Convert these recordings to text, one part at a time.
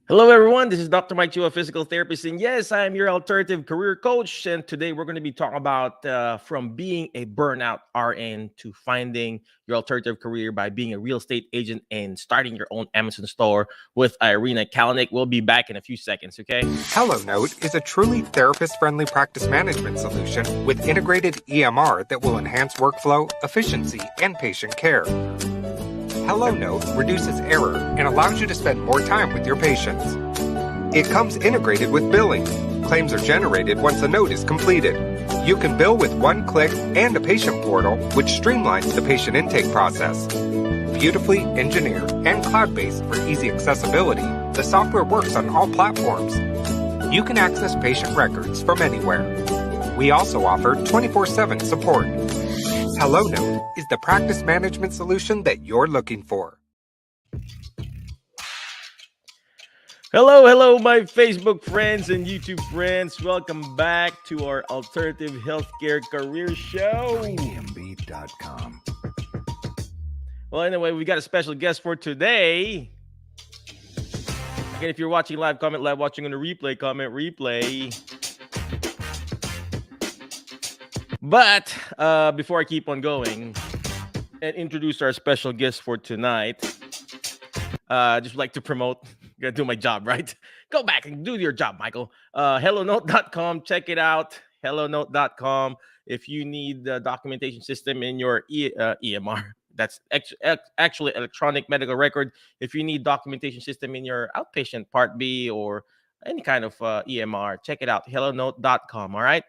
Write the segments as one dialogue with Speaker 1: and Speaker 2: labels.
Speaker 1: Hello, everyone. This is Dr. Mike Chu, a physical therapist. And yes, I am your alternative career coach. And today we're going to be talking about from being a burnout RN to finding your alternative career by being a real estate agent and starting your own Amazon store with Irina Kalanick. We'll be back in a few seconds, okay?
Speaker 2: HelloNote is a truly therapist-friendly practice management solution with integrated EMR that will enhance workflow, efficiency, and patient care. HelloNote reduces error and allows you to spend more time with your patients. It comes integrated with billing. Claims are generated once a note is completed. You can bill with one click and a patient portal, which streamlines the patient intake process. Beautifully engineered and cloud-based for easy accessibility, the software works on all platforms. You can access patient records from anywhere. We also offer 24/7 support. HelloNote is the practice management solution that you're looking for.
Speaker 1: Hello, my Facebook friends and YouTube friends. Welcome back to our Alternative Healthcare Career Show.
Speaker 3: EMB.com.
Speaker 1: Well, anyway, we got a special guest for today. Again, if you're watching live, comment live. Watching on the replay, comment replay. But before I keep on going and introduce our special guest for tonight, just would like to promote. Gotta do my job, right? Go back and do your job, Michael. HelloNote.com. Check it out. HelloNote.com. If you need the documentation system in your EMR, that's actually electronic medical record. If you need documentation system in your outpatient Part B or any kind of EMR, check it out. HelloNote.com. All right.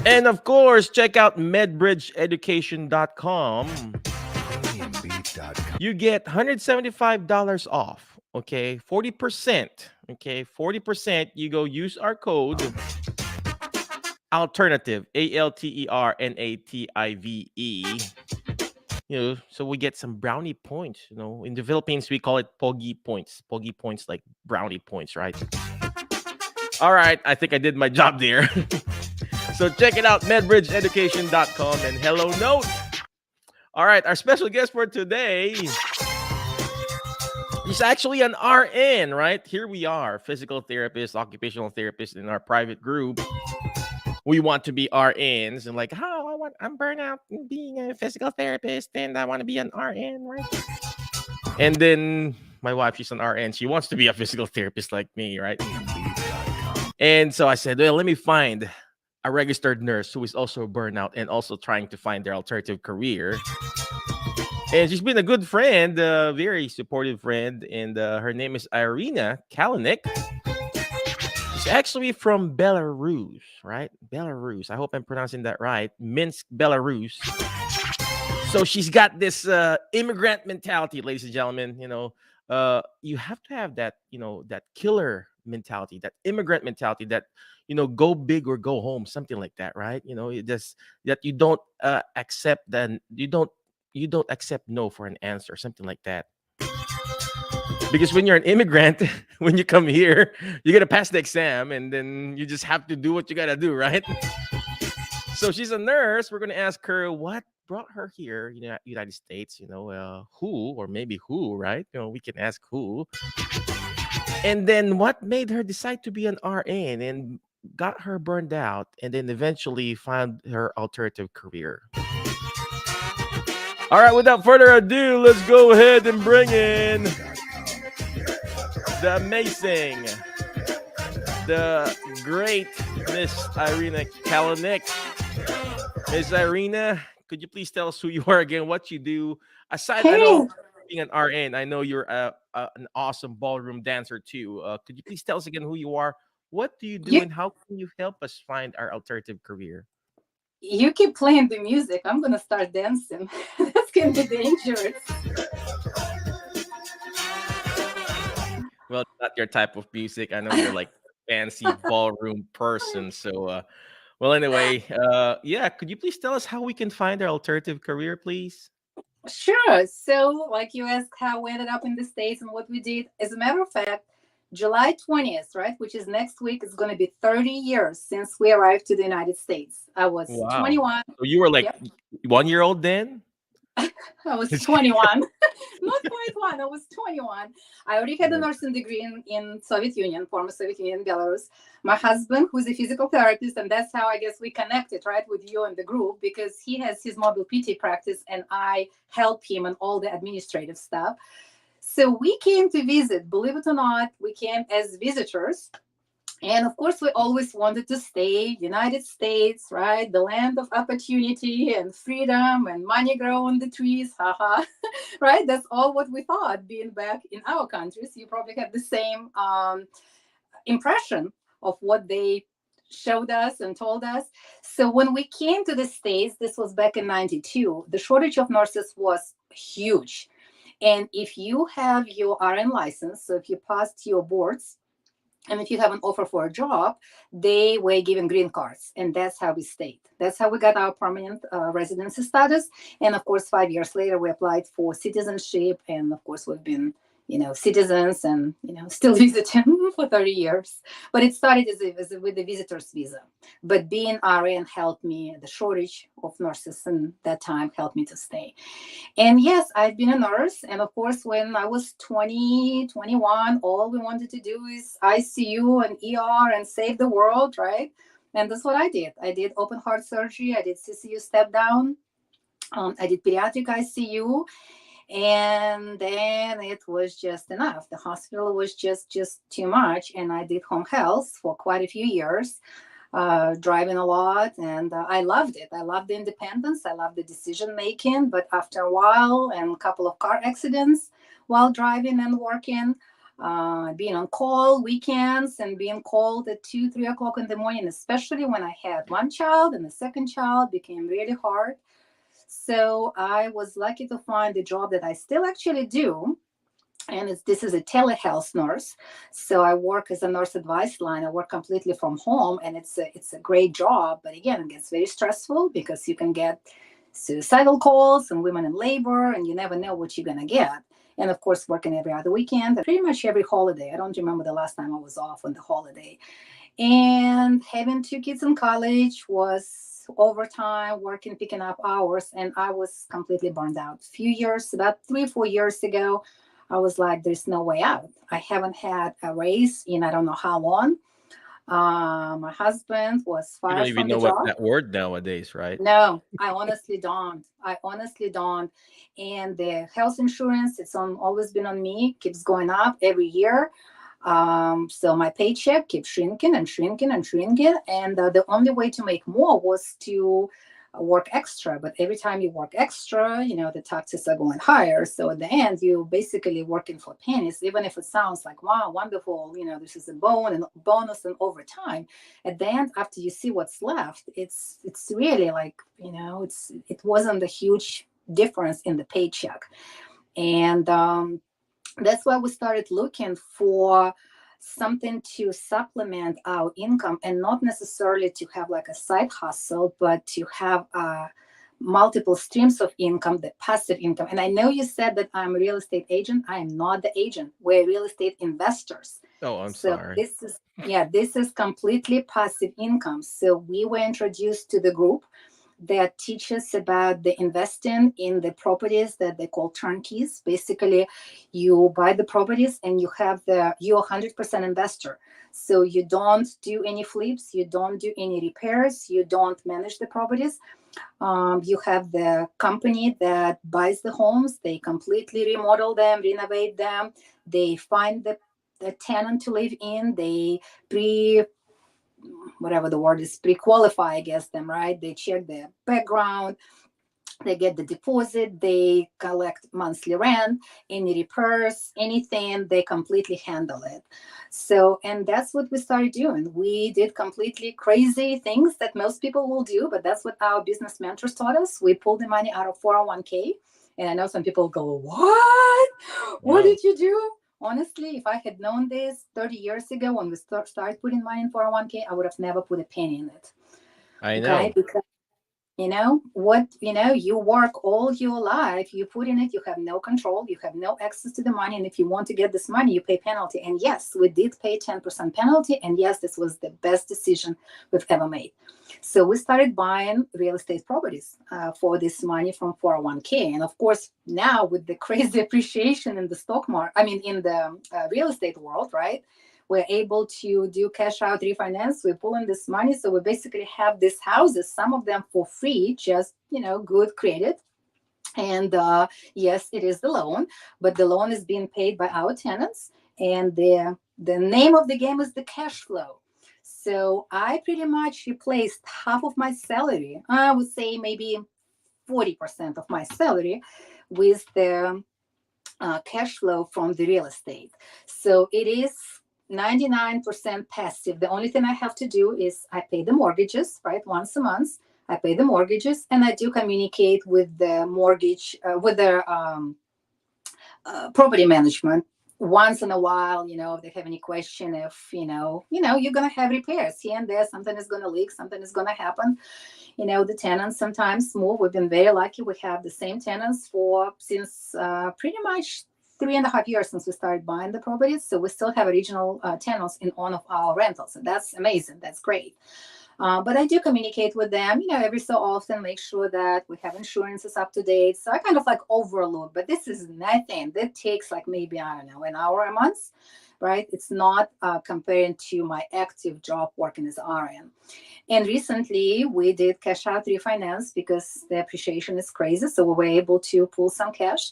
Speaker 1: And of course, check out MedBridgeEducation.com.
Speaker 3: EMB.com.
Speaker 1: You get $175 off. Okay, 40%. Okay, 40%. You go use our code alternative, ALTERNATIVE. So we get some brownie points. In the Philippines we call it pogi points. Pogi points, like brownie points, right? All right, I think I did my job there. So check it out, MedBridgeEducation.com and HelloNote. All right, our special guest for today, he's actually an RN, right? Here we are, physical therapist, occupational therapist in our private group. We want to be RNs and like, I'm burnout being a physical therapist and I want to be an RN, right? And then my wife, she's an RN. She wants to be a physical therapist like me, right?
Speaker 3: EMB.com.
Speaker 1: And so I said, well, let me find a registered nurse who is also burnout and also trying to find their alternative career. And she's been a good friend, a very supportive friend. And her name is Irina Kalanick. She's actually from Belarus, right? Belarus. I hope I'm pronouncing that right. Minsk, Belarus. So she's got this immigrant mentality, ladies and gentlemen. You have to have that, that killer mentality, that immigrant mentality, that go big or go home, something like that, right? It just that you don't accept you don't accept no for an answer, something like that. Because when you're an immigrant, when you come here, you gotta pass the exam, and then you just have to do what you gotta do, right? So she's a nurse. We're gonna ask her what brought her here, United States. Who or maybe who, right? We can ask who. And then what made her decide to be an RN and got her burned out, and then eventually found her alternative career. All right, without further ado, let's go ahead and bring in the amazing, the great Miss Irina Kalanick. Miss Irina, could you please tell us who you are again, what you do? Aside, I know being an RN, I know you're an awesome ballroom dancer too. Could you please tell us again who you are? What do you do, and how can you help us find our alternative career?
Speaker 4: You keep playing the music. I'm going to start dancing. That's going to be dangerous.
Speaker 1: Well, not your type of music. I know you're like fancy ballroom person. So, well, anyway, yeah, could you please tell us how we can find our alternative career, please?
Speaker 4: Sure. So, like you asked how we ended up in the States and what we did. As a matter of fact, July 20th, right, which is next week, is going to be 30 years since we arrived to the United States. I was
Speaker 1: Wow.
Speaker 4: 21.
Speaker 1: So you were like
Speaker 4: Yep.
Speaker 1: 1 year old then?
Speaker 4: I was 21. Not quite one. I was 21. I already had a nursing degree in Soviet Union, former Soviet Union, Belarus. My husband, who's a physical therapist, and that's how I guess we connected, right, with you and the group, because he has his mobile PT practice and I help him in all the administrative stuff. So we came to visit, believe it or not, we came as visitors. And of course, we always wanted to stay United States, right? The land of opportunity and freedom and money grow on the trees, haha, right? That's all what we thought being back in our countries. You probably have the same impression of what they showed us and told us. So when we came to the States, this was back in 92, the shortage of nurses was huge. And if you have your RN license, so if you passed your boards, and if you have an offer for a job, they were given green cards. And that's how we stayed. That's how we got our permanent residency status. And of course, 5 years later, we applied for citizenship. And of course, we've been, citizens and, still visiting for 30 years. But it started as with the visitor's visa. But being RN helped me, the shortage of nurses in that time helped me to stay. And yes, I've been a nurse. And of course, when I was 20, 21, all we wanted to do is ICU and ER and save the world, right? And that's what I did. I did open heart surgery. I did CCU step down. I did pediatric ICU. And then it was just enough. The hospital was just too much. And I did home health for quite a few years. Driving a lot, and I loved it. I loved the independence. I loved the decision making. But after a while and a couple of car accidents while driving and working, being on call weekends and being called at 2, 3 o'clock in the morning, especially when I had one child and the second child, became really hard. So I was lucky to find a job that I still actually do. And this is a telehealth nurse. So I work as a nurse advice line. I work completely from home, and it's a great job. But again, it gets very stressful because you can get suicidal calls and women in labor, and you never know what you're going to get. And of course, working every other weekend, pretty much every holiday. I don't remember the last time I was off on the holiday. And having 2 kids in college was overtime, working, picking up hours, and I was completely burned out. About 3-4 years ago, I was like, there's no way out. I haven't had a raise in I don't know how long. My husband was
Speaker 1: You don't
Speaker 4: fired
Speaker 1: even
Speaker 4: from
Speaker 1: know
Speaker 4: the
Speaker 1: what
Speaker 4: job.
Speaker 1: that word nowadays, right?
Speaker 4: No, I honestly don't. And the health insurance, always been on me, keeps going up every year. So my paycheck keeps shrinking and shrinking and shrinking. And the only way to make more was to work extra. But every time you work extra, the taxes are going higher. So at the end, you basically working for pennies, even if it sounds like, wow, wonderful, this is a bonus and overtime. At the end, after you see what's left, it's really like, it wasn't a huge difference in the paycheck. And that's why we started looking for something to supplement our income, and not necessarily to have like a side hustle, but to have multiple streams of income, the passive income. And I know you said that I'm a real estate agent. I am not the agent. We're real estate investors.
Speaker 1: Oh, I'm
Speaker 4: So
Speaker 1: sorry.
Speaker 4: this is completely passive income. So we were introduced to the group that teaches about the investing in the properties that they call turnkeys. Basically, you buy the properties and you're 100% investor. So you don't do any flips, you don't do any repairs, you don't manage the properties. You have the company that buys the homes, they completely remodel them, renovate them, they find the tenant to live in, they whatever the word is, pre-qualify against them, right? They check their background, they get the deposit, they collect monthly rent, any repairs, anything, they completely handle it. So, and that's what we started doing. We did completely crazy things that most people will do, but that's what our business mentors taught us. We pulled the money out of 401k. And I know some people go, what? What did you do? Honestly, if I had known this 30 years ago when we started putting money in 401k, I would have never put a penny in it.
Speaker 1: I know.
Speaker 4: You work all your life, you put in it, you have no control, you have no access to the money, and if you want to get this money, you pay penalty. And yes, we did pay 10% penalty, and yes, this was the best decision we've ever made. So we started buying real estate properties for this money from 401k. And of course, now with the crazy appreciation in the stock market, in the real estate world, right? We're able to do cash out refinance. We pull in this money. So we basically have these houses, some of them for free, just, good credit. And yes, it is the loan, but the loan is being paid by our tenants. And the name of the game is the cash flow. So I pretty much replaced half of my salary. I would say maybe 40% of my salary with the cash flow from the real estate. So it is 99% passive. The only thing I have to do is I pay the mortgages, right? Once a month, I pay the mortgages, and I do communicate with the mortgage, with the property management once in a while. If they have any question, if you're gonna have repairs here and there, something is gonna leak, something is gonna happen. The tenants sometimes move. We've been very lucky. We have the same tenants since pretty much 3.5 years since we started buying the properties. So we still have original tenants in one of our rentals, and that's amazing. That's great. But I do communicate with them, every so often, make sure that we have insurances up to date. So I kind of like overload, but this is nothing that takes like maybe, I don't know, an hour a month, right? It's not comparing to my active job working as RN. And recently we did cash out refinance because the appreciation is crazy. So we were able to pull some cash.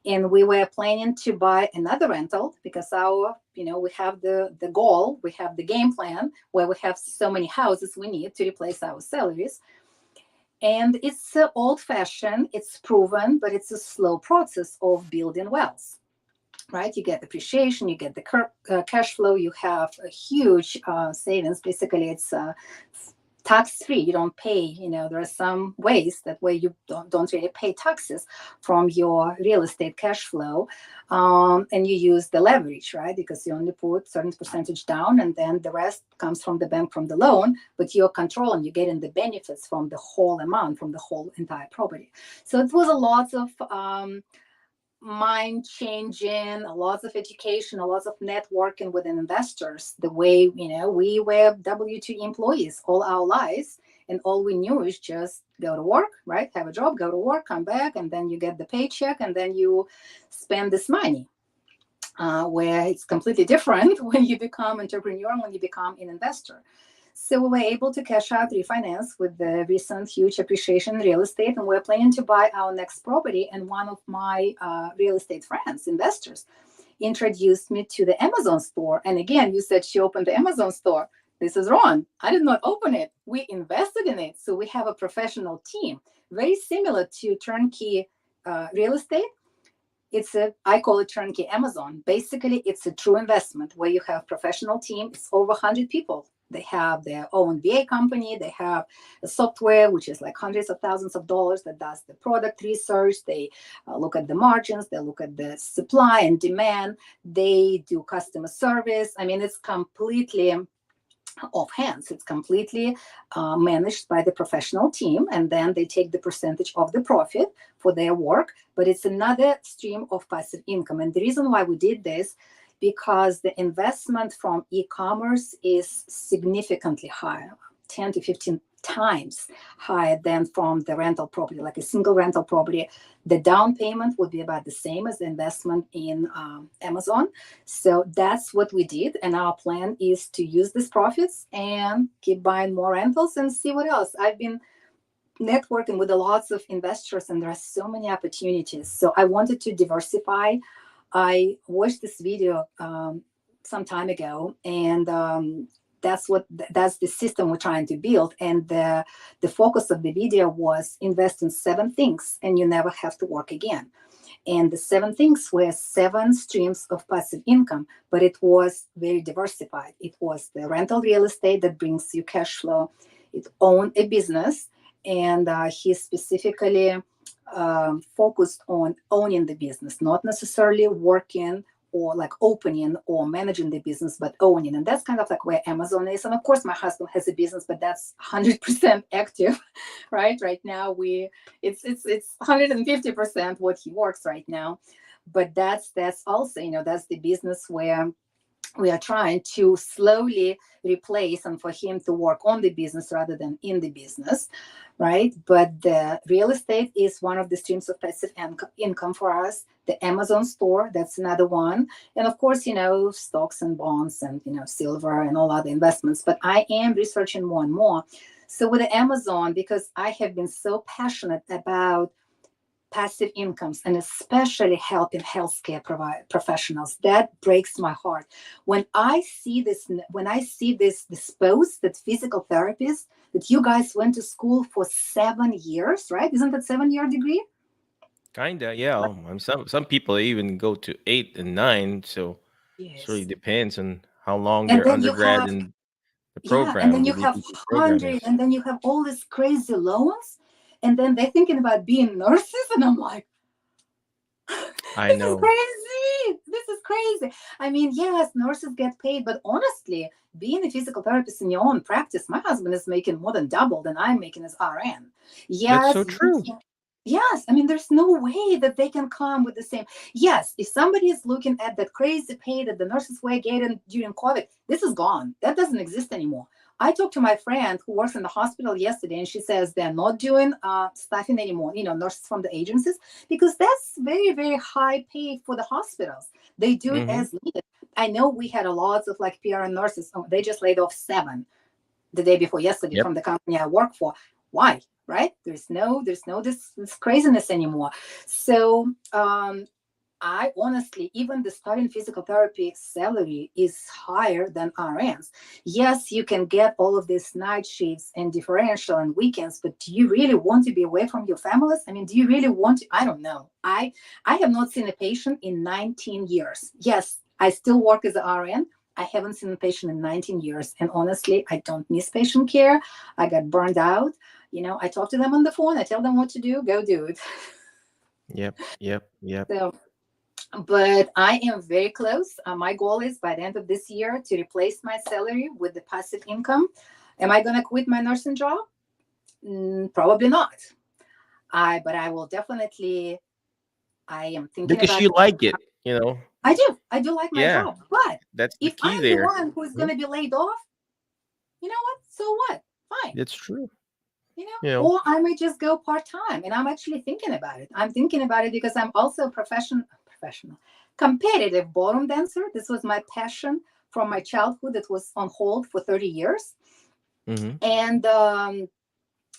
Speaker 4: And we were planning to buy another rental because we have the goal, we have the game plan where we have so many houses we need to replace our salaries. And it's old fashioned, it's proven, but it's a slow process of building wealth, right? You get appreciation, you get the cash flow, you have a huge savings. Basically, it's tax-free. You don't pay, there are some ways that way you don't really pay taxes from your real estate cash flow. And you use the leverage, right? Because you only put certain percentage down and then the rest comes from the bank, from the loan, but you're controlling, you're getting the benefits from the whole amount, from the whole entire property. So it was a lot of mind changing, lots of education, lots of networking with investors. The way, we were W-2 employees all our lives, and all we knew is just go to work, right? Have a job, go to work, come back, and then you get the paycheck, and then you spend this money. Where it's completely different when you become entrepreneur, when you become an investor. So we were able to cash out refinance with the recent huge appreciation in real estate, and we're planning to buy our next property. And one of my real estate friends, investors, introduced me to the Amazon store. And again, you said she opened the Amazon store. This is wrong. I did not open it. We invested in it. So we have a professional team, very similar to turnkey real estate. I call it turnkey Amazon. Basically, it's a true investment where you have professional team. It's over 100 people. They have their own VA company. They have a software, which is like hundreds of thousands of dollars, that does the product research. They look at the margins. They look at the supply and demand. They do customer service. It's completely off hands. It's completely managed by the professional team, and then they take the percentage of the profit for their work. But it's another stream of passive income. And the reason why we did this, because the investment from e-commerce is significantly higher, 10 to 15 times higher than from the rental property, like a single rental property. The down payment would be about the same as the investment in Amazon. So that's what we did. And our plan is to use these profits and keep buying more rentals and see what else. I've been networking with lots of investors, and there are so many opportunities. So I wanted to diversify. I watched this video some time ago, and that's the system we're trying to build. And the focus of the video was invest in 7 things and you never have to work again. And the 7 things were 7 streams of passive income, but it was very diversified. It was the rental real estate that brings you cash flow. It owned a business, and he specifically focused on owning the business, not necessarily working or like opening or managing the business, but owning. And that's kind of like where Amazon is. And of course, my husband has a business, but that's 100% active, right? Right now, it's 150% what he works right now. But that's also, that's the business where we are trying to slowly replace and for him to work on the business rather than in the business, right? But the real estate is one of the streams of passive income for us. The Amazon store, that's another one. And of course, stocks and bonds and, silver and all other investments. But I am researching more and more. So with the Amazon, because I have been so passionate about passive incomes and especially helping healthcare professionals, that breaks my heart when I see this post that physical therapists, that you guys went to school for 7 years, right? Isn't that 7-year degree?
Speaker 1: Kinda, yeah.
Speaker 4: Right.
Speaker 1: Some people even go to 8 and 9. So it really
Speaker 4: Yes.
Speaker 1: depends on how long
Speaker 4: And
Speaker 1: their
Speaker 4: then you
Speaker 1: undergrad
Speaker 4: have,
Speaker 1: and the
Speaker 4: yeah, and
Speaker 1: program,
Speaker 4: then
Speaker 1: the
Speaker 4: you have
Speaker 1: VPT program
Speaker 4: 100,
Speaker 1: is.
Speaker 4: and then you have all these crazy loans, and then they're thinking about being nurses, and I'm like,
Speaker 1: I
Speaker 4: this is
Speaker 1: know.
Speaker 4: crazy. This is crazy. I mean, yes, nurses get paid, but honestly, being a physical therapist in your own practice, my husband is making more than double than I'm making as RN.
Speaker 1: That's
Speaker 4: Yes,
Speaker 1: so
Speaker 4: you
Speaker 1: true.
Speaker 4: can. Yes, I mean, there's no way that they can come with the same. Yes, if somebody is looking at that crazy pay that the nurses were getting during COVID, this is gone. That doesn't exist anymore. I talked to my friend who works in the hospital yesterday, and she says they're not doing staffing anymore, nurses from the agencies, because that's very, very high pay for the hospitals. They do it
Speaker 1: Hmm.
Speaker 4: as needed. I know we had a lot of like PRN nurses. Oh, they just laid off 7 the day before yesterday
Speaker 1: Yep.
Speaker 4: from the company I work for. Why? Right? There's no this craziness anymore. So I honestly, even the starting physical therapy salary is higher than RNs. Yes, you can get all of these night shifts and differential and weekends, but do you really want to be away from your families? I mean, do you really want to? I don't know. I have not seen a patient in 19 years. Yes, I still work as an RN. I haven't seen a patient in 19 years. And honestly, I don't miss patient care. I got burned out. I talk to them on the phone. I tell them what to do. Go do it.
Speaker 1: Yep. Yep. Yep.
Speaker 4: So, but I am very close. My goal is by the end of this year to replace my salary with the passive income. Am I going to quit my nursing job? Probably not. But I will definitely. I am thinking
Speaker 1: Because
Speaker 4: about.
Speaker 1: you like it.
Speaker 4: I do. I do like my
Speaker 1: Yeah.
Speaker 4: job. But
Speaker 1: That's the
Speaker 4: if
Speaker 1: key
Speaker 4: I'm the
Speaker 1: there.
Speaker 4: one who is
Speaker 1: Mhm.
Speaker 4: going to be laid off, you know what? So what? Fine.
Speaker 1: That's true.
Speaker 4: You know,
Speaker 1: You know.
Speaker 4: or I might just go part time. And I'm actually thinking about it. I'm thinking about it because I'm also a professional, competitive ballroom dancer. This was my passion from my childhood that was on hold for 30 years.
Speaker 1: Hmm.
Speaker 4: And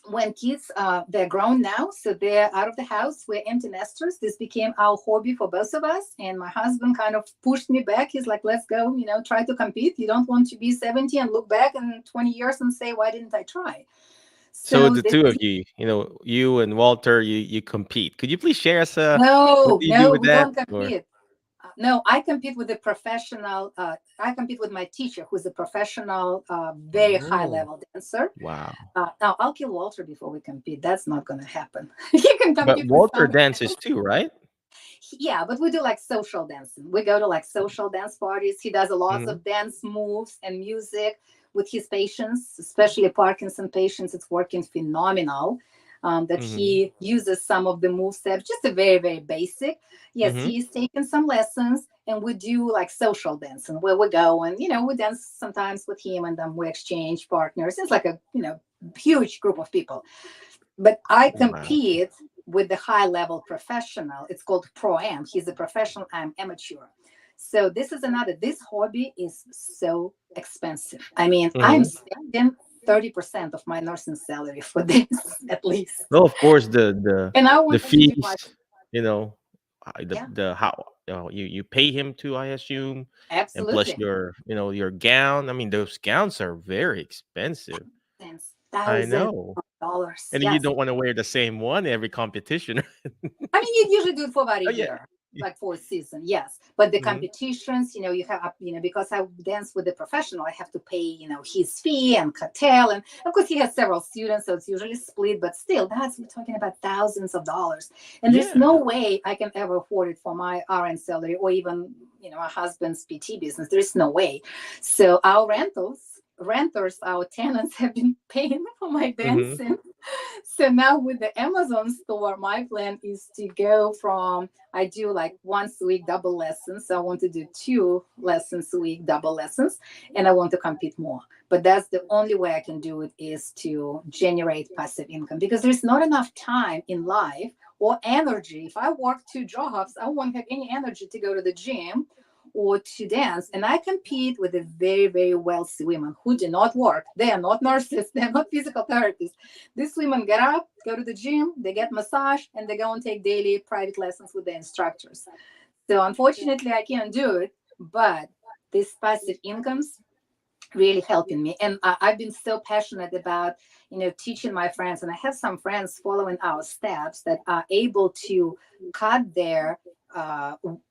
Speaker 4: when kids, they're grown now, so they're out of the house, we're empty nesters. This became our hobby for both of us. And my husband kind of pushed me back. He's like, let's go, try to compete. You don't want to be 70 and look back in 20 years and say, why didn't I try?
Speaker 1: So
Speaker 4: So
Speaker 1: the
Speaker 4: this
Speaker 1: two of
Speaker 4: is
Speaker 1: you, you and Walter, you compete. Could you please share us what
Speaker 4: no,
Speaker 1: do you do
Speaker 4: no,
Speaker 1: with
Speaker 4: we
Speaker 1: that?
Speaker 4: don't
Speaker 1: Or
Speaker 4: compete. No, I compete with a professional. I compete with my teacher, who's a professional, very high
Speaker 1: oh,
Speaker 4: level dancer.
Speaker 1: wow.
Speaker 4: Now, I'll kill Walter before we compete. That's not going to happen. You can
Speaker 1: But
Speaker 4: compete with
Speaker 1: Walter
Speaker 4: somebody
Speaker 1: dances
Speaker 4: else.
Speaker 1: too, right?
Speaker 4: Yeah, but we do like social dancing. We go to like social dance parties. He does a lot
Speaker 1: Hmm.
Speaker 4: of dance moves and music with his patients, especially Parkinson patients. It's working phenomenal. That
Speaker 1: Hmm.
Speaker 4: he uses some of the move steps, just a very, very basic. Yes,
Speaker 1: Hmm.
Speaker 4: he's taken some lessons, and we do like social dancing where we go and we dance sometimes with him, and then we exchange partners. It's like a huge group of people. But I
Speaker 1: Wow.
Speaker 4: compete with the high level professional. It's called pro am. He's a professional, I'm amateur. So this is another, this hobby is so expensive. I mean, I'm
Speaker 1: Hmm.
Speaker 4: spending 30% of my nursing salary for this at least.
Speaker 1: Well, of course, the
Speaker 4: And I
Speaker 1: the
Speaker 4: want to do
Speaker 1: fees,
Speaker 4: my,
Speaker 1: you know,
Speaker 4: yeah,
Speaker 1: the how you pay him to, I assume, and plus
Speaker 4: absolutely.
Speaker 1: your gown. I mean, those gowns are very expensive.
Speaker 4: Tens,
Speaker 1: I
Speaker 4: thousands
Speaker 1: know,
Speaker 4: of dollars.
Speaker 1: and you
Speaker 4: Yes.
Speaker 1: don't want to wear the same one every competition.
Speaker 4: I mean, you usually do it for about a
Speaker 1: Oh yeah,
Speaker 4: year. like for a season, yes. But the
Speaker 1: Mhm.
Speaker 4: competitions, you have, because I dance with the professional, I have to pay, his fee and cartel, and of course he has several students, so it's usually split. But still, that's we're talking about thousands of dollars, and there's
Speaker 1: Yeah.
Speaker 4: no way I can ever afford it for my RN salary or even, my husband's PT business. There's no way. So our renters, our tenants have been paying for my
Speaker 1: Mhm.
Speaker 4: dancing. So now with the Amazon store, my plan is to go from, I do like once a week double lessons. So I want to do 2 lessons a week, double lessons, and I want to compete more. But that's the only way I can do it, is to generate passive income, because there's not enough time in life or energy. If I work 2 jobs, I won't have any energy to go to the gym or to dance. And I compete with the very, very wealthy women who do not work. They are not nurses, they're not physical therapists. These women get up, go to the gym, they get massage, and they go and take daily private lessons with the instructors. So unfortunately, I can't do it, but these passive incomes really helping me. And I've been so passionate about, teaching my friends. And I have some friends following our steps that are able to cut their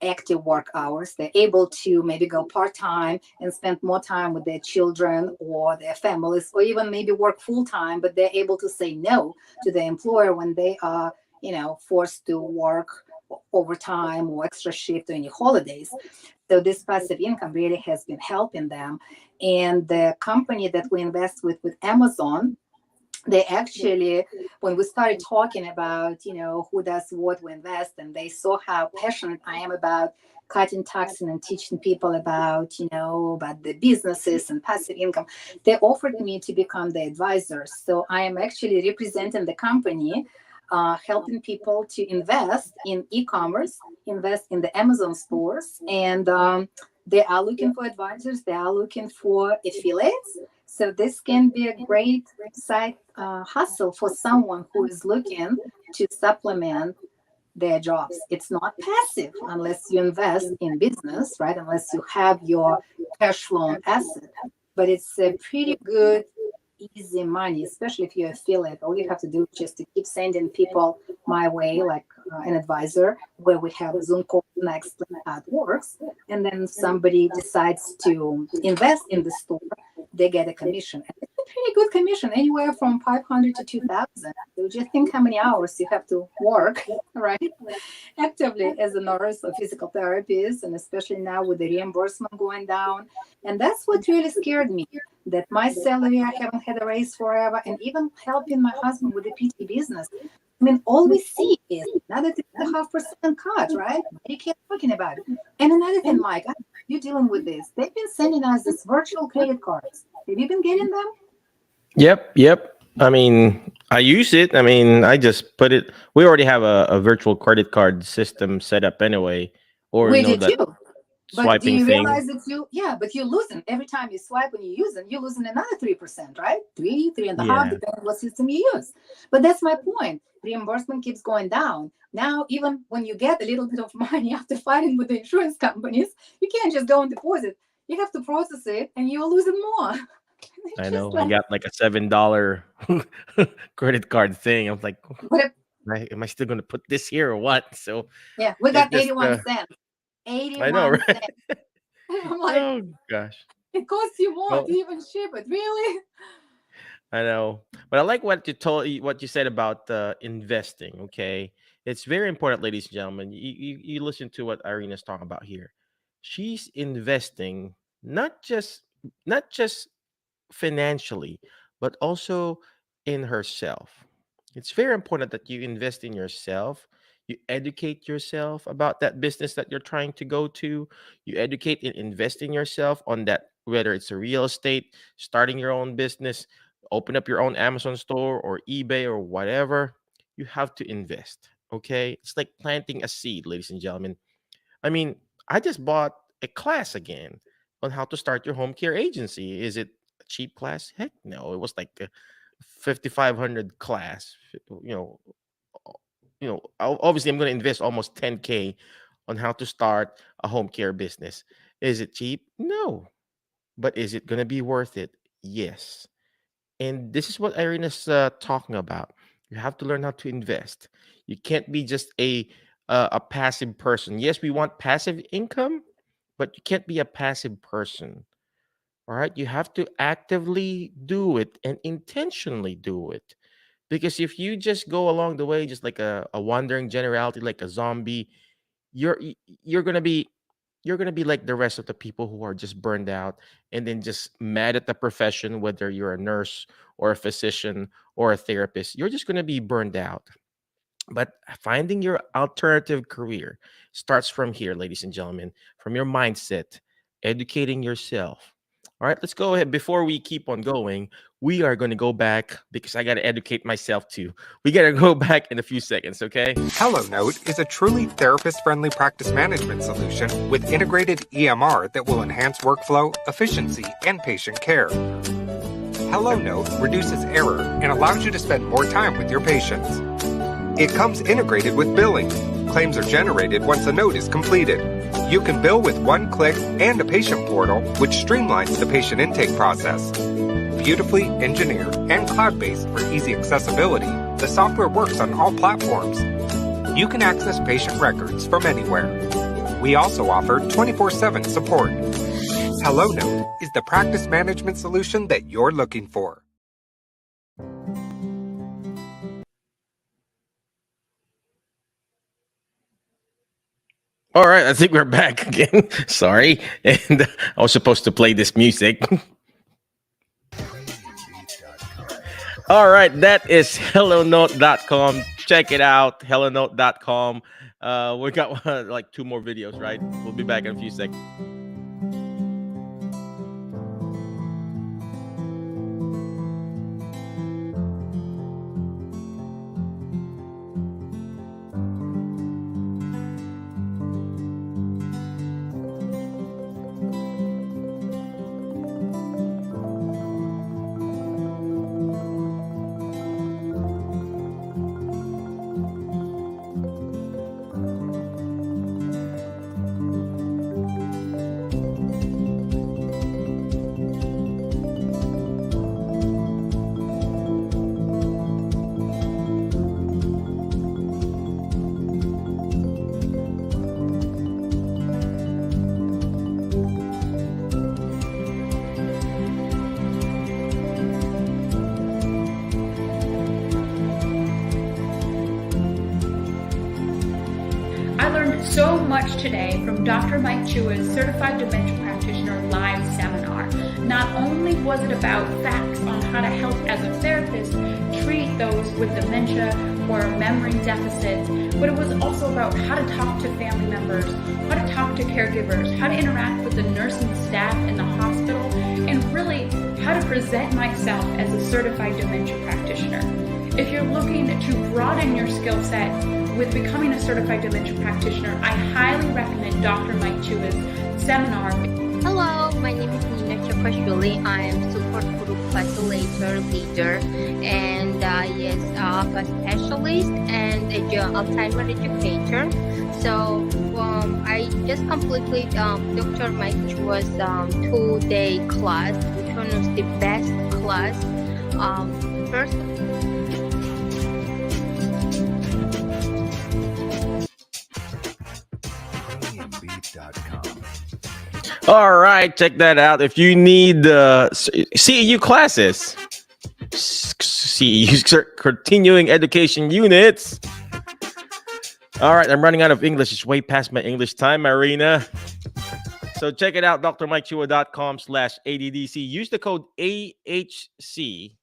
Speaker 4: active work hours. They're able to maybe go part-time and spend more time with their children or their families, or even maybe work full-time, but they're able to say no to the employer when they are, forced to work overtime or extra shift or any holidays. So this passive income really has been helping them. And the company that we invest with Amazon, they actually, when we started talking about, who does what we invest, and they saw how passionate I am about cutting taxes and teaching people about, about the businesses and passive income, they offered me to become the advisor. So I am actually representing the company, helping people to invest in e-commerce, invest in the Amazon stores, and they are looking for advisors. They are looking for affiliates. So this can be a great side hustle for someone who is looking to supplement their jobs. It's not passive unless you invest in business, right? Unless you have your cash flow asset. But it's a pretty good, easy money, especially if you're affiliate. All you have to do is just to keep sending people my way, like an advisor, where we have Zoom calls and I explain how it works. And then somebody decides to invest in the store, they get a commission. And it's a pretty good commission, anywhere from 500 to 2,000. So just think how many hours you have to work, right? Actively as a nurse or physical therapist, and especially now with the reimbursement going down. And that's what really scared me, that my salary, I haven't had a raise forever, and even helping my husband with the PT business. I mean, all we see is another 3.5% cut, right? They keep talking about it. And another thing, Mike, I know you're dealing with this. They've been sending us these virtual credit cards. Have you been getting them?
Speaker 1: Yep, yep. I mean, I use it. I mean, I just put it. We already have a virtual credit card system set up anyway, or
Speaker 4: We
Speaker 1: that
Speaker 4: did. But do
Speaker 1: swiping
Speaker 4: you
Speaker 1: thing.
Speaker 4: realize that yeah, but you're losing every time you swipe and you use them, you're losing another 3%, right? 3.5,
Speaker 1: Yeah,
Speaker 4: depending on what system you use. But that's my point. Reimbursement keeps going down. Now, even when you get a little bit of money after fighting with the insurance companies, you can't just go and deposit. You have to process it and you're losing more.
Speaker 1: I
Speaker 4: It's just
Speaker 1: know. I
Speaker 4: like,
Speaker 1: got like a $7 credit card thing. I'm like,
Speaker 4: but
Speaker 1: am I still going to put this here or what? So
Speaker 4: yeah, we
Speaker 1: it's
Speaker 4: got
Speaker 1: just,
Speaker 4: 81 cents.
Speaker 1: I know,
Speaker 4: 81
Speaker 1: right?
Speaker 4: cents. I'm like,
Speaker 1: Oh gosh.
Speaker 4: it costs you more
Speaker 1: Well,
Speaker 4: to even ship it. Really?
Speaker 1: I know, but I like what you said about investing. Okay, it's very important, ladies and gentlemen. You listen to what Irina's talking about here. She's investing not just financially, but also in herself. It's very important that you invest in yourself. You educate yourself about that business that you're trying to go to. You educate and invest in yourself on that, whether it's a real estate, starting your own business, open up your own Amazon store or eBay or whatever. You have to invest. Okay. It's like planting a seed, ladies and gentlemen. I mean, I just bought a class again on how to start your home care agency. Is it a cheap class? Heck no. It was like a 5,500 class. You know, obviously I'm going to invest almost 10K on how to start a home care business. Is it cheap? No. But is it going to be worth it? Yes. And this is what Irina's talking about. You have to learn how to invest. You can't be just a a passive person. Yes, we want passive income, but you can't be a passive person. All right, you have to actively do it and intentionally do it. Because if you just go along the way, just like a wandering generality, like a zombie, you're gonna be like the rest of the people who are just burned out and then just mad at the profession, whether you're a nurse or a physician or a therapist. You're just gonna be burned out. But finding your alternative career starts from here, ladies and gentlemen, from your mindset, educating yourself. All right, let's go ahead. Before we keep on going, we are going to go back because I got to educate myself too. We got to go back in a few seconds, okay?
Speaker 2: HelloNote is a truly therapist-friendly practice management solution with integrated EMR that will enhance workflow, efficiency, and patient care. HelloNote reduces error and allows you to spend more time with your patients. It comes integrated with billing. Claims are generated once a note is completed. You can bill with one click and a patient portal, which streamlines the patient intake process. Beautifully engineered and cloud-based for easy accessibility, the software works on all platforms. You can access patient records from anywhere. We also offer 24/7 support. HelloNote is the practice management solution that you're looking for.
Speaker 1: All right, I think we're back again. Sorry. And I was supposed to play this music. All right, that is hellonote.com. Check it out, hellonote.com. We got like 2 more videos, right? We'll be back in a few seconds.
Speaker 5: So much today from Dr. Mike Chua's Certified Dementia Practitioner live seminar. Not only was it about facts on how to help as a therapist treat those with dementia or memory deficits, but it was also about how to talk to family members, how to talk to caregivers, how to interact with the nursing staff in the hospital, and really how to present myself as a certified dementia practitioner. If you're looking to broaden your skill set with becoming a certified dementia practitioner, I highly recommend Dr. Mike Chua's seminar.
Speaker 6: Hello, my name is Nina Chokashvili. I am support group facilitator leader and yes, a specialist and Alzheimer educator. So I just completed Dr. Mike Chua's 2-day class, which one was the best class. First.
Speaker 1: All right, check that out. If you need CEU classes, CEU continuing education units. All right, I'm running out of English. It's way past my English time, Marina. So check it out, drmikechua.com/ADDC. Use the code AHC,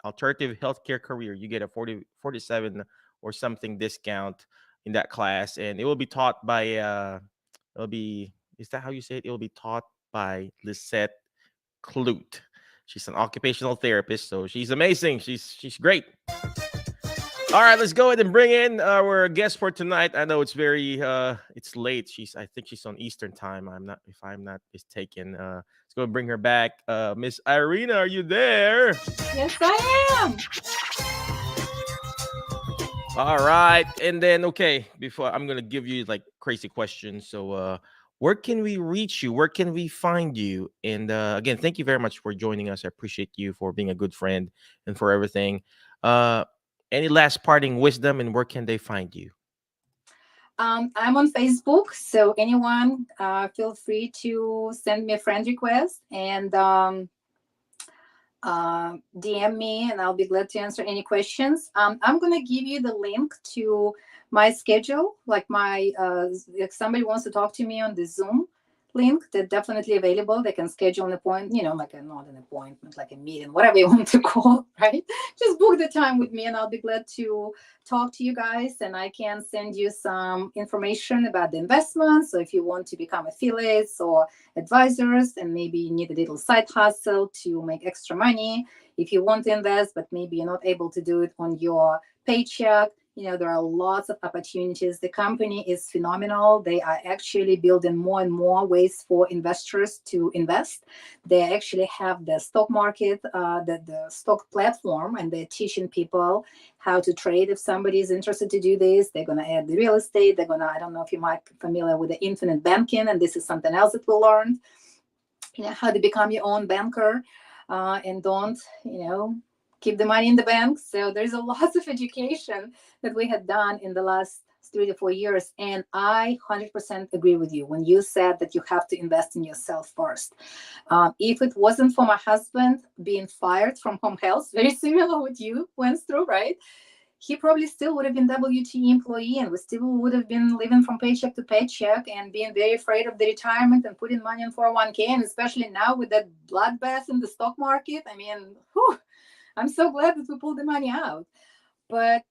Speaker 1: Alternative Healthcare Career. You get a 47 or something discount in that class, and it will be taught by is that how you say it? It will be taught by Lisette Clute. She's an occupational therapist, so she's amazing. She's great. All right, let's go ahead and bring in our guest for tonight. I know it's very it's late. I think she's on Eastern time. If I'm not mistaken. Let's go and bring her back. Miss Irina, are you there?
Speaker 4: Yes, I am.
Speaker 1: All right, and then before I'm gonna give you like crazy questions. So where can we reach you? Where can we find you? And again, thank you very much for joining us. I appreciate you for being a good friend and for everything. Any last parting wisdom, and where can they find you?
Speaker 4: I'm on Facebook, so anyone feel free to send me a friend request and DM me, and I'll be glad to answer any questions. I'm gonna give you the link to my schedule, like my if somebody wants to talk to me on the Zoom link, they're definitely available. They can schedule an appointment, like a not an appointment, like a meeting, whatever you want to call, right? Just book the time with me, and I'll be glad to talk to you guys. And I can send you some information about the investments. So if you want to become affiliates or advisors, and maybe you need a little side hustle to make extra money, if you want to invest but maybe you're not able to do it on your paycheck, there are lots of opportunities. The company is phenomenal. They are actually building more and more ways for investors to invest. They actually have the stock market, the stock platform, and they're teaching people how to trade. If somebody is interested to do this, they're going to add the real estate. They're going to, I don't know if you might be familiar with the infinite banking, and this is something else that we learned, how to become your own banker, and don't, keep the money in the bank. So there's a lot of education that we had done in the last 3 to 4 years. And I 100% agree with you when you said that you have to invest in yourself first. If it wasn't for my husband being fired from home health, very similar what you went through, right? He probably still would have been WTE employee, and we still would have been living from paycheck to paycheck and being very afraid of the retirement and putting money in 401k. And especially now with that bloodbath in the stock market, I mean, whew, I'm so glad that we pulled the money out. But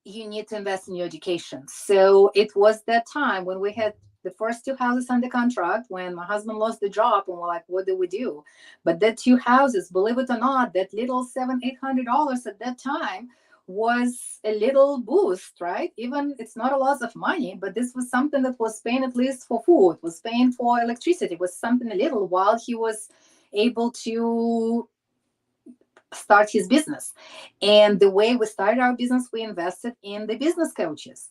Speaker 4: you need to invest in your education. So it was that time when we had the first two houses under contract, when my husband lost the job, and we're like, what do we do? But that two houses, believe it or not, that little $700-800 at that time was a little boost, right? Even it's not a lot of money, but this was something that was paying at least for food, was paying for electricity, was something a little while he was able to start his business. And the way we started our business, we invested in the business coaches.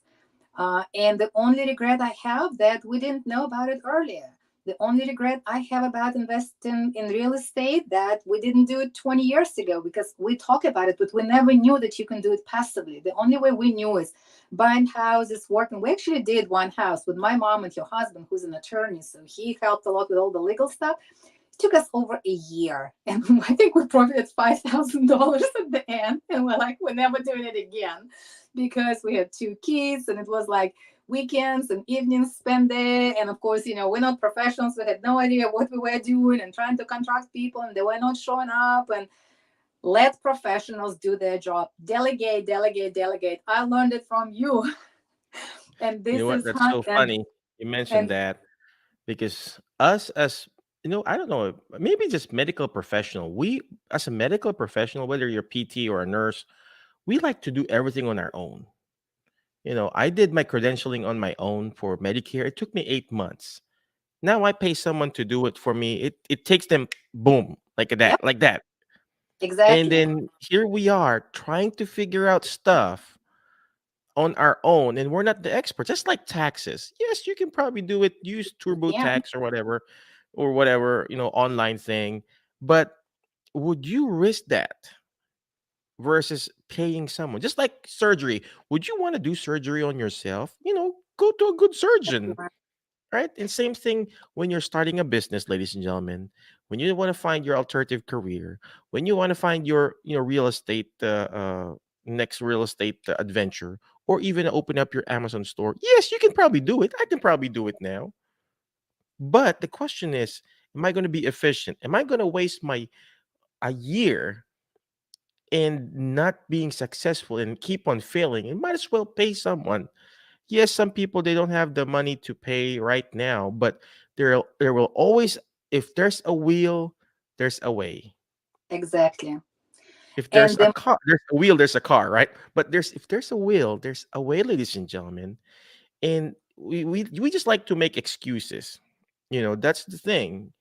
Speaker 4: And the only regret I have that we didn't know about it earlier. The only regret I have about investing in real estate that we didn't do it 20 years ago, because we talk about it, but we never knew that you can do it passively. The only way we knew is buying houses, working. We actually did one house with my mom and your husband, who's an attorney. So he helped a lot with all the legal stuff. It took us over a year, and I think we profited $5,000 at the end. And we're like, we're never doing it again, because we had two kids, and it was like weekends and evenings spent there. And of course, we're not professionals. We had no idea what we were doing and trying to contract people, and they were not showing up. And let professionals do their job. Delegate, delegate, delegate. I learned it from you. And
Speaker 1: You
Speaker 4: this
Speaker 1: know what?
Speaker 4: is
Speaker 1: That's
Speaker 4: how,
Speaker 1: so funny. You mentioned
Speaker 4: and
Speaker 1: that because us as I don't know, maybe just medical professional. We as a medical professional, whether you're PT or a nurse, we like to do everything on our own. I did my credentialing on my own for Medicare. It took me 8 months. Now I pay someone to do it for me. It takes them boom like
Speaker 4: yep,
Speaker 1: that, like that. And
Speaker 4: exactly.
Speaker 1: then here we are trying to figure out stuff on our own, and we're not the experts. Just like taxes. Yes, you can probably do it, use
Speaker 4: Yeah,
Speaker 1: TurboTax or whatever, online thing. But would you risk that versus paying someone? Just like surgery. Would you want to do surgery on yourself? Go to a good surgeon, right? And same thing when you're starting a business, ladies and gentlemen. When you want to find your alternative career, when you want to find your, real estate, next real estate adventure, or even open up your Amazon store. Yes, you can probably do it. I can probably do it now. But the question is, am I going to be efficient? Am I going to waste my a year and not being successful and keep on failing? You might as well pay someone. Yes, some people they don't have the money to pay right now, but there will always, if there's a wheel, there's a way.
Speaker 4: exactly.
Speaker 1: If there's
Speaker 4: And
Speaker 1: a
Speaker 4: the
Speaker 1: car, there's a wheel, there's a car, right? But if there's a wheel, there's a way, ladies and gentlemen. And we just like to make excuses. That's the thing.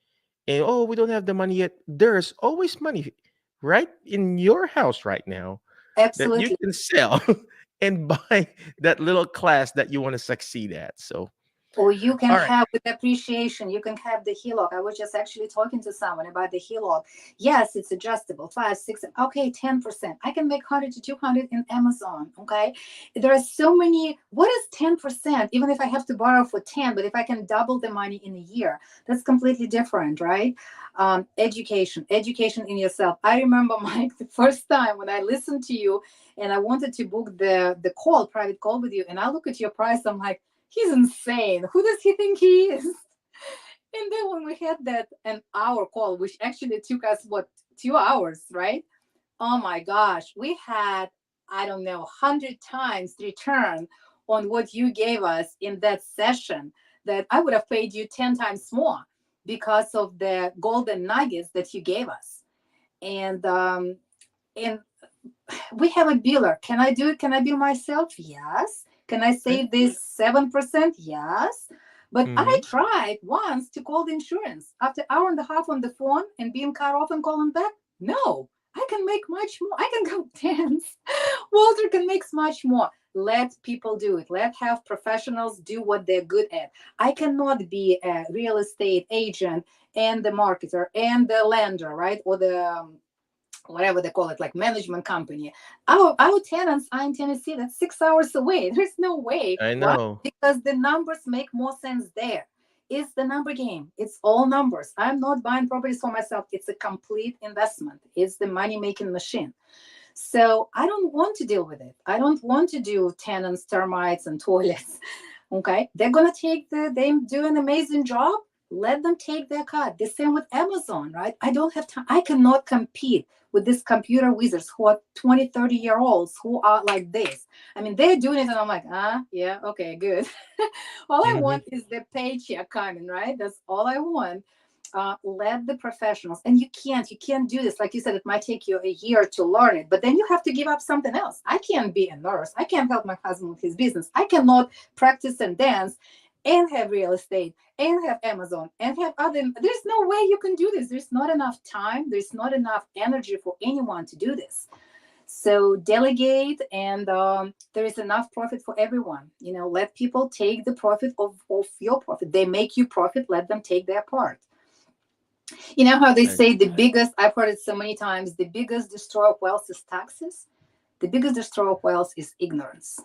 Speaker 1: And oh, we don't have the money yet. There's always money right in your house right now that you
Speaker 4: absolutely.
Speaker 1: can sell and buy that little class that you want to succeed at. So
Speaker 4: Or you can
Speaker 1: All right.
Speaker 4: have with appreciation, you can have the HELOC. I was just actually talking to someone about the HELOC. Yes, it's adjustable, 5, 6, okay, 10%. I can make 100 to 200 in Amazon. Okay. There are so many. What is 10%? Even if I have to borrow for 10, but if I can double the money in a year, that's completely different, right? Education in yourself. I remember, Mike, the first time when I listened to you and I wanted to book the call, private call with you, and I look at your price, I'm like, he's insane. Who does he think he is? And then when we had that an hour call, which actually took us what 2 hours, right? Oh my gosh, we had, I don't know, 100 times return on what you gave us in that session, that I would have paid you 10 times more because of the golden nuggets that you gave us. And we have a biller. Can I do it? Can I bill myself? Yes. Can I
Speaker 1: Right.
Speaker 4: save this 7%? Yes. But I
Speaker 1: Mm-hmm.
Speaker 4: tried once to call the insurance after hour and a half on the phone and being cut off and calling back. No, I can make much more. I can go dance. Walter can make much more. Let people do it. Let have professionals do what they're good at. I cannot be a real estate agent and the marketer and the lender, right? Or the whatever they call it, like management company. Our tenants are in Tennessee. That's 6 hours away. There's no way.
Speaker 1: I
Speaker 4: Why?
Speaker 1: know.
Speaker 4: Because the numbers make more sense there. It's the number game. It's all numbers. I'm not buying properties for myself. It's a complete investment. It's the money making machine. So I don't want to deal with it. I don't want to do tenants, termites, and toilets. Okay, they're gonna take they do an amazing job. Let them take their cut. The same with Amazon, right? I don't have time. I cannot compete with these computer wizards who are 20, 30-year olds who are like this. I mean, they're doing it, and I'm like, yeah, okay, good. All I
Speaker 1: Mm-hmm.
Speaker 4: want is the paycheck coming, right? That's all I want. Let the professionals, and you can't do this, like you said, it might take you a year to learn it, but then you have to give up something else. I can't be a nurse, I can't help my husband with his business, I cannot practice and dance and have real estate and have Amazon and have other. There's no way you can do this. There's not enough time, there's not enough energy for anyone to do this. So delegate, and there is enough profit for everyone. Let people take the profit of your profit. They make you profit, let them take their part. You know how they
Speaker 1: Right.
Speaker 4: say the biggest, I've heard it so many times, the biggest destroyer of wealth is taxes. The biggest destroyer of wealth is ignorance.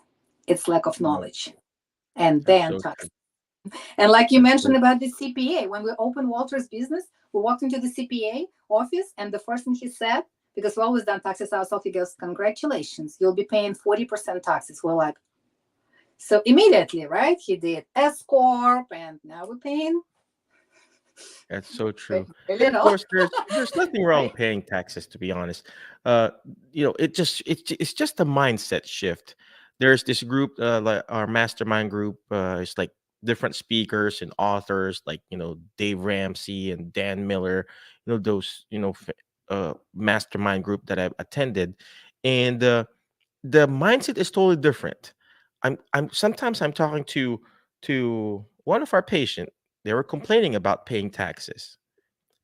Speaker 4: It's lack of
Speaker 1: Mm,
Speaker 4: knowledge. And
Speaker 1: that's
Speaker 4: then
Speaker 1: so
Speaker 4: tax.
Speaker 1: true.
Speaker 4: And like you
Speaker 1: That's so
Speaker 4: mentioned about the CPA, when we opened Walter's business, we walked into the CPA office, and the first thing he said, because we always done taxes ourselves, he goes, "Congratulations, you'll be paying 40% taxes." We're like, so immediately, right? He did S Corp, and now we're paying
Speaker 1: That's so
Speaker 4: very
Speaker 1: true. And of
Speaker 4: little,
Speaker 1: course, there's nothing wrong
Speaker 4: right?
Speaker 1: paying taxes, to be honest. Uh, it's just a mindset shift. There's this group, like our mastermind group. It's like different speakers and authors, like Dave Ramsey and Dan Miller. Those mastermind group that I've attended, and the mindset is totally different. I'm sometimes I'm talking to one of our patient. They were complaining about paying taxes,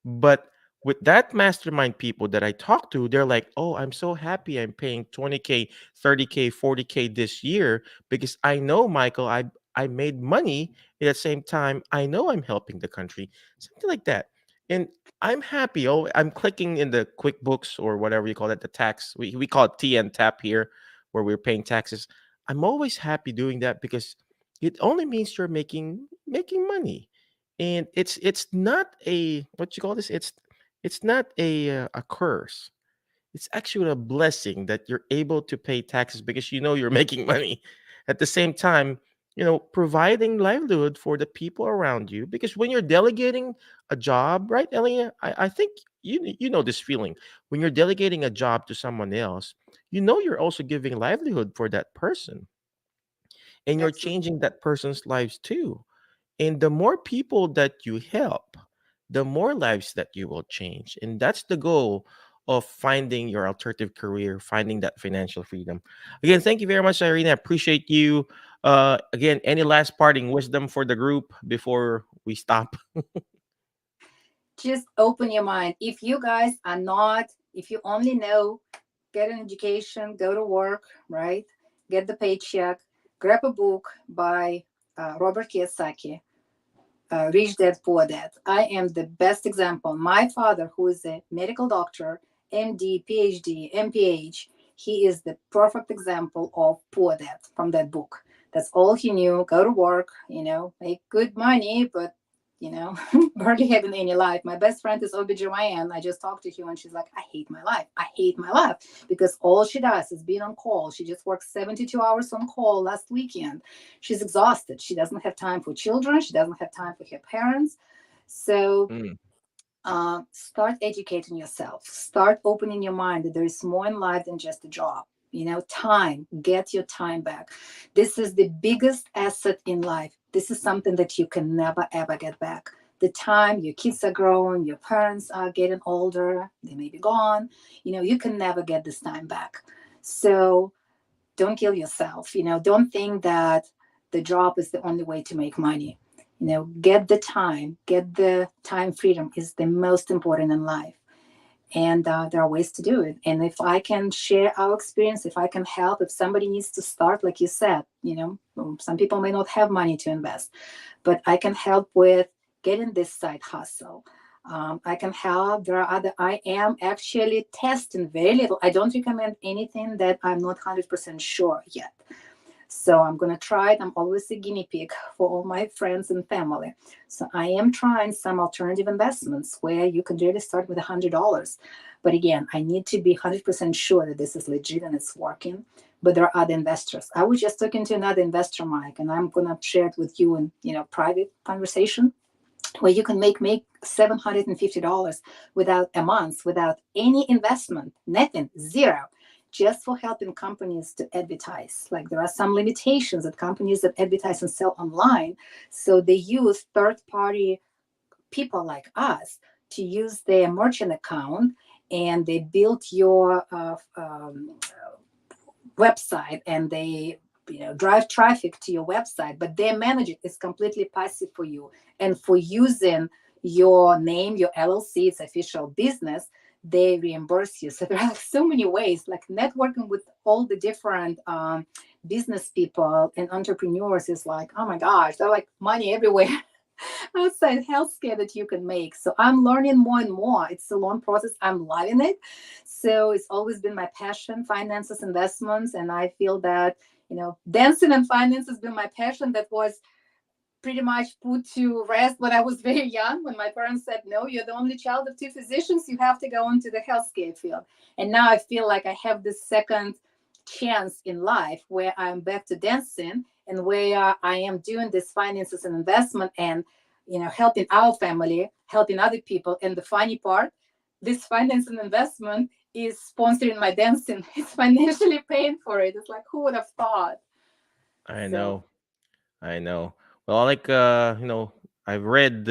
Speaker 1: but with that mastermind people that I talk to, they're like, "Oh, I'm so happy I'm paying 20K, 30K, 40K this year because I know, Michael, I made money at the same time. I know I'm helping the country." Something like that. And I'm happy. Oh, I'm clicking in the QuickBooks or whatever you call it, the tax. We call it TN tap here, where we're paying taxes. I'm always happy doing that because it only means you're making money, and it's not a, what you call this, it's not a curse. It's actually a blessing that you're able to pay taxes because you're making money at the same time, providing livelihood for the people around you. Because when you're delegating a job, right, Elia, I think you know this feeling. When you're delegating a job to someone else, you're also giving livelihood for that person, and you're
Speaker 4: Absolutely.
Speaker 1: changing that person's lives too. And the more people that you help, the more lives that you will change. And that's the goal of finding your alternative career, finding that financial freedom. Again, thank you very much, Irene. I appreciate you. Again, any last parting wisdom for the group before we stop?
Speaker 4: Just open your mind. If you guys are not, if you only know, get an education, go to work, right? Get the paycheck, grab a book, buy Robert Kiyosaki, Rich Dad Poor Dad. I am the best example. My father, who is a medical doctor, MD, PhD, MPH, he is the perfect example of poor dad from that book. That's all he knew. Go to work, make good money, but barely having any life. My best friend is OBGYN. I just talked to her and she's like, I hate my life. I hate my life because all she does is being on call. She just worked 72 hours on call last weekend. She's exhausted. She doesn't have time for children. She doesn't have time for her parents. So start educating yourself. Start opening your mind that there is more in life than just a job. Time, get your time back. This is the biggest asset in life. This is something that you can never, ever get back. The time your kids are growing, your parents are getting older, they may be gone. You can never get this time back. So don't kill yourself. Don't think that the job is the only way to make money. Get the time freedom is the most important in life. And there are ways to do it. And if I can share our experience, if I can help, if somebody needs to start, like you said, some people may not have money to invest, but I can help with getting this side hustle. I can help. I am actually testing very little. I don't recommend anything that I'm not 100% sure yet. So I'm going to try it. I'm always a guinea pig for all my friends and family. So I am trying some alternative investments where you can really start with $100. But again, I need to be 100% sure that this is legit and it's working. But there are other investors. I was just talking to another investor, Mike, and I'm going to share it with you in private conversation where you can make $750 without a month, without any investment, nothing, zero. Just for helping companies to advertise. Like there are some limitations that companies that advertise and sell online. So they use third-party people like us to use their merchant account, and they build your website, and they drive traffic to your website, but their manager is completely passive for you. And for using your name, your LLC, it's official business, they reimburse you. So there are so many ways, like networking with all the different business people and entrepreneurs is like, oh my gosh, they're like money everywhere outside healthcare that you can make. So I'm learning more and more. It's a long process. I'm loving it. So it's always been my passion, finances, investments. And I feel that, dancing and finance has been my passion that was pretty much put to rest when I was very young, when my parents said, no, you're the only child of two physicians, you have to go into the healthcare field. And now I feel like I have this second chance in life where I'm back to dancing and where I am doing this finances and investment and, helping our family, helping other people. And the funny part, this finance and investment is sponsoring my dancing. It's financially paying for it. It's like, who would have thought?
Speaker 1: I know. Well, I've read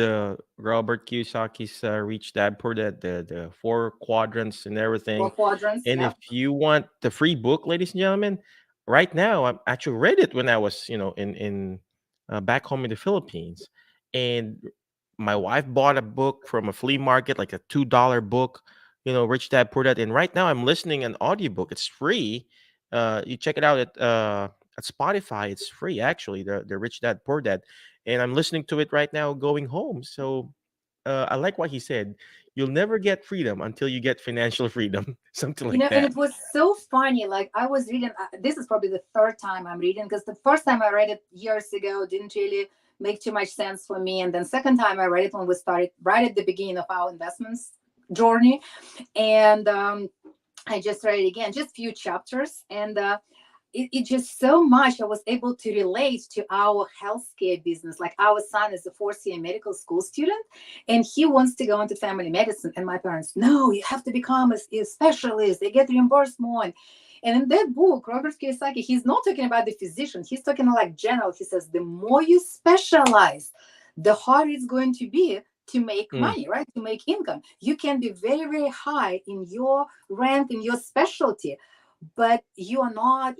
Speaker 1: Robert Kiyosaki's Reach Dad Poor Dad, the four quadrants and everything.
Speaker 4: Four quadrants.
Speaker 1: And
Speaker 4: Yeah.
Speaker 1: if you want the free book, ladies and gentlemen, right now I actually read it when I was, in back home in the Philippines, and my wife bought a book from a flea market, like a $2 book, Rich Dad Poor Dad. And right now I'm listening an audiobook. It's free. You check it out at Spotify. It's free actually. The Rich Dad Poor Dad, and I'm listening to it right now going home. So I like what he said. You'll never get freedom until you get financial freedom. Something like
Speaker 4: And
Speaker 1: that.
Speaker 4: it was so funny. Like I was reading, this is probably the third time I'm reading, because the first time I read it years ago didn't really make too much sense for me. And then second time I read it when we started right at the beginning of our investments journey. And I just read it again, just few chapters. And it just so much I was able to relate to our healthcare business. Like our son is a fourth-year medical school student, and he wants to go into family medicine. And my parents, no, you have to become a specialist. They get reimbursed more. And in that book, Robert Kiyosaki, he's not talking about the physician. He's talking like general. He says, the more you specialize, the harder it's going to be to make money, right? To make income. You can be very, very high in your rank, in your specialty, but you are not,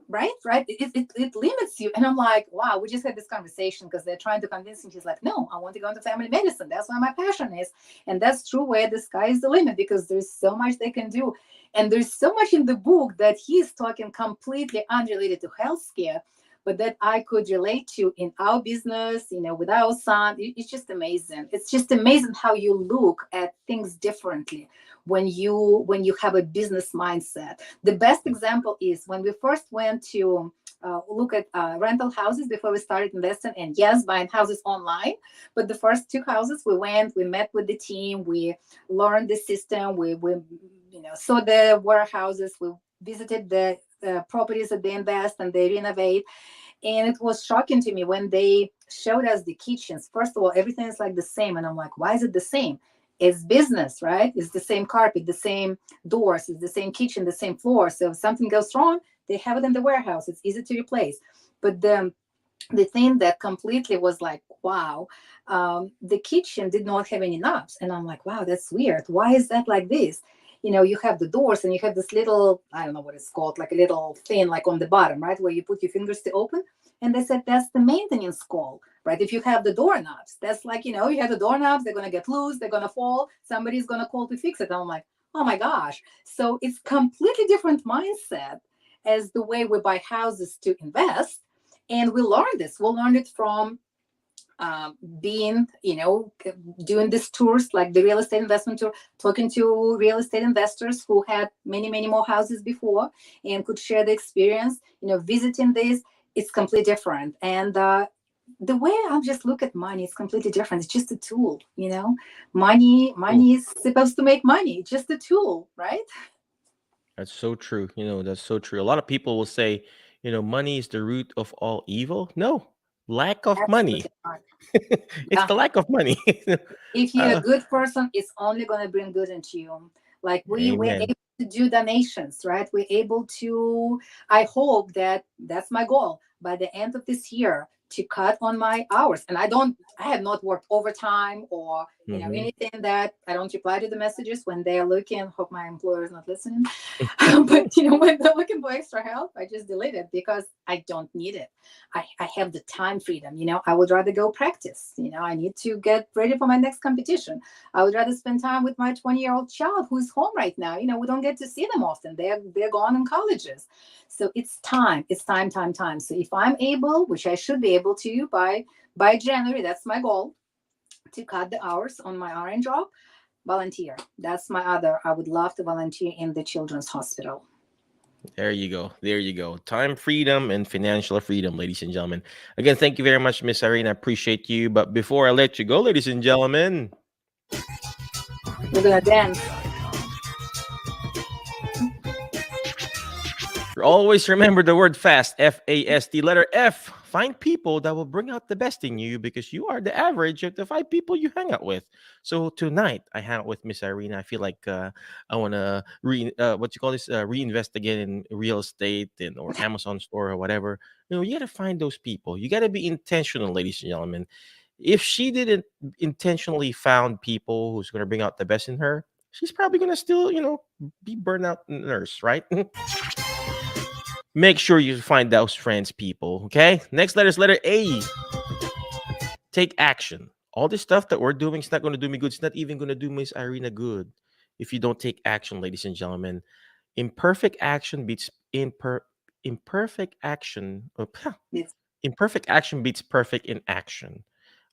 Speaker 4: right? It limits you. And I'm like, wow, we just had this conversation because they're trying to convince him. He's like, no, I want to go into family medicine. That's where my passion is. And that's true, where the sky is the limit, because there's so much they can do. And there's so much in the book that he's talking completely unrelated to healthcare, but that I could relate to in our business, with our son. It's just amazing. It's just amazing how you look at things differently when you have a business mindset. The best example is when we first went to look at rental houses before we started investing, and yes, buying houses online. But the first two houses we went, we met with the team, we learned the system, we saw the warehouses, we visited the properties that they invest and they renovate. And it was shocking to me when they showed us the kitchens. First of all, everything is like the same. And I'm like, why is it the same? It's business, right? It's the same carpet, the same doors, it's the same kitchen, the same floor. So if something goes wrong, they have it in the warehouse. It's easy to replace. But the thing that completely was like, wow, the kitchen did not have any knobs. And I'm like, wow, that's weird. Why is that like this? You have the doors and you have this little, I don't know what it's called, like a little thing like on the bottom, right? Where you put your fingers to open. And they said, that's the maintenance call, right? If you have the doorknobs, that's like, you have the doorknobs, they're going to get loose, they're going to fall. Somebody's going to call to fix it. And I'm like, oh my gosh. So it's completely different mindset as the way we buy houses to invest. And we learned this. We learned it from being, doing these tours, like the real estate investment tour, talking to real estate investors who had many, many more houses before and could share the experience, visiting this. It's completely different. And the way I just look at money is completely different. It's just a tool, money is supposed to make money. It's just a tool, right?
Speaker 1: That's so true. That's so true. A lot of people will say, money is the root of all evil. No, lack of money.
Speaker 4: Absolutely not.
Speaker 1: It's the lack of money.
Speaker 4: If you're a
Speaker 1: uh,
Speaker 4: good person, it's only going to bring good into you. Like we're
Speaker 1: amen.
Speaker 4: able to do donations, right? We're able to, I hope that's my goal by the end of this year, to cut on my hours. And I have not worked overtime or
Speaker 1: Hmm.
Speaker 4: anything that I don't reply to the messages when they're looking. Hope my employer is not listening. But when they're looking for extra help, I just delete it because I don't need it. I have the time freedom. I would rather go practice. I need to get ready for my next competition. I would rather spend time with my 20-year-old child who's home right now. We don't get to see them often. They're gone in colleges. So it's time. It's time. So if I'm able, which I should be able to by January, that's my goal, to cut the hours on my RN job, volunteer. That's my other. I would love to volunteer in the children's hospital.
Speaker 1: There you go. There you go. Time freedom and financial freedom, ladies and gentlemen. Again, thank you very much, Miss Irene. I appreciate you. But before I let you go, ladies and gentlemen,
Speaker 4: We're gonna dance.
Speaker 1: always remember the word fast, FAST, letter F. Find people that will bring out the best in you because you are the average of the 5 people you hang out with. So tonight, I hang out with Miss Irene. I feel like I want to reinvest again in real estate or Amazon store or whatever. You got to find those people. You got to be intentional, ladies and gentlemen. If she didn't intentionally found people who's going to bring out the best in her, she's probably going to still, be burnout nurse, right? Make sure you find those friends, people. Okay. Next letter is letter A. Take action. All this stuff that we're doing is not going to do me good. It's not even going to do Miss Irina good if you don't take action, ladies and gentlemen. Imperfect action beats imperfect action.
Speaker 4: Yes.
Speaker 1: Imperfect action beats perfect in action.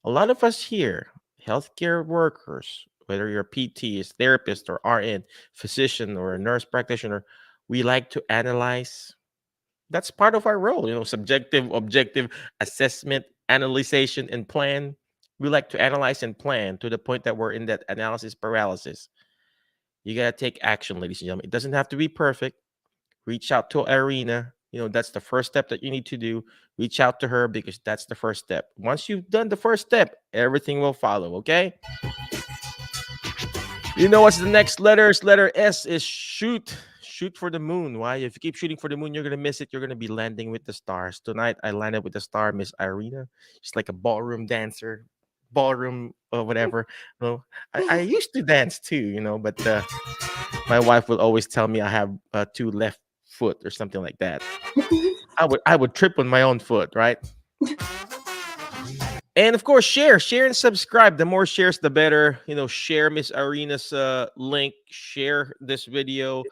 Speaker 1: A lot of us here, healthcare workers, whether you're a PT, is therapist, or RN, physician, or a nurse practitioner, we like to analyze. That's part of our role, subjective, objective assessment, analyzation, and plan. We like to analyze and plan to the point that we're in that analysis paralysis. You got to take action, ladies and gentlemen. It doesn't have to be perfect. Reach out to Irina. That's the first step that you need to do. Reach out to her because that's the first step. Once you've done the first step, everything will follow, okay? What's the next letter? Letter S is shoot. Shoot for the moon. Why? If you keep shooting for the moon, you're going to miss it. You're going to be landing with the stars. Tonight, I landed with the star, Miss Irina. She's like a ballroom dancer, ballroom or whatever. I used to dance too, but my wife will always tell me I have two left foot or something like that. I would trip on my own foot, right? And of course, share and subscribe. The more shares, the better. Share Miss Irina's link. Share this video.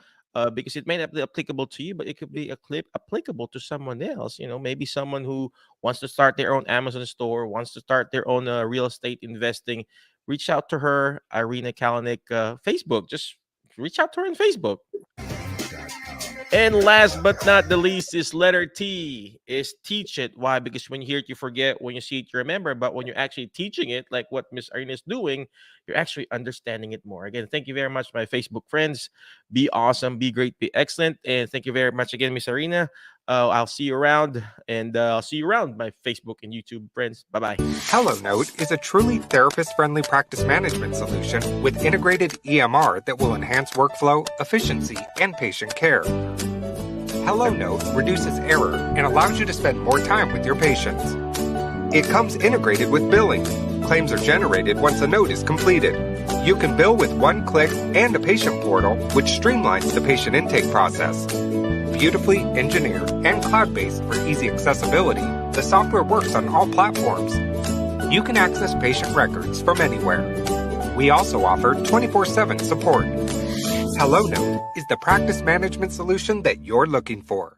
Speaker 1: because it may not be applicable to you, but it could be applicable to someone else. Maybe someone who wants to start their own Amazon store, wants to start their own real estate investing. Reach out to her, Irina Kalanick, Facebook. Just reach out to her on Facebook. And last but not the least is letter T, is teach it. Why? Because when you hear it, you forget. When you see it, you remember. But when you're actually teaching it, like what Miss Irina is doing, you're actually understanding it more. Again, thank you very much, my Facebook friends. Be awesome, be great, be excellent. And thank you very much again, Miss Irina. I'll see you around, and I'll see you around, my Facebook and YouTube friends. Bye-bye.
Speaker 2: HelloNote is a truly therapist-friendly practice management solution with integrated EMR that will enhance workflow, efficiency, and patient care. HelloNote reduces error and allows you to spend more time with your patients. It comes integrated with billing. Claims are generated once a note is completed. You can bill with one click and a patient portal, which streamlines the patient intake process. Beautifully engineered and cloud-based for easy accessibility, the software works on all platforms. You can access patient records from anywhere. We also offer 24/7 support. HelloNote is the practice management solution that you're looking for.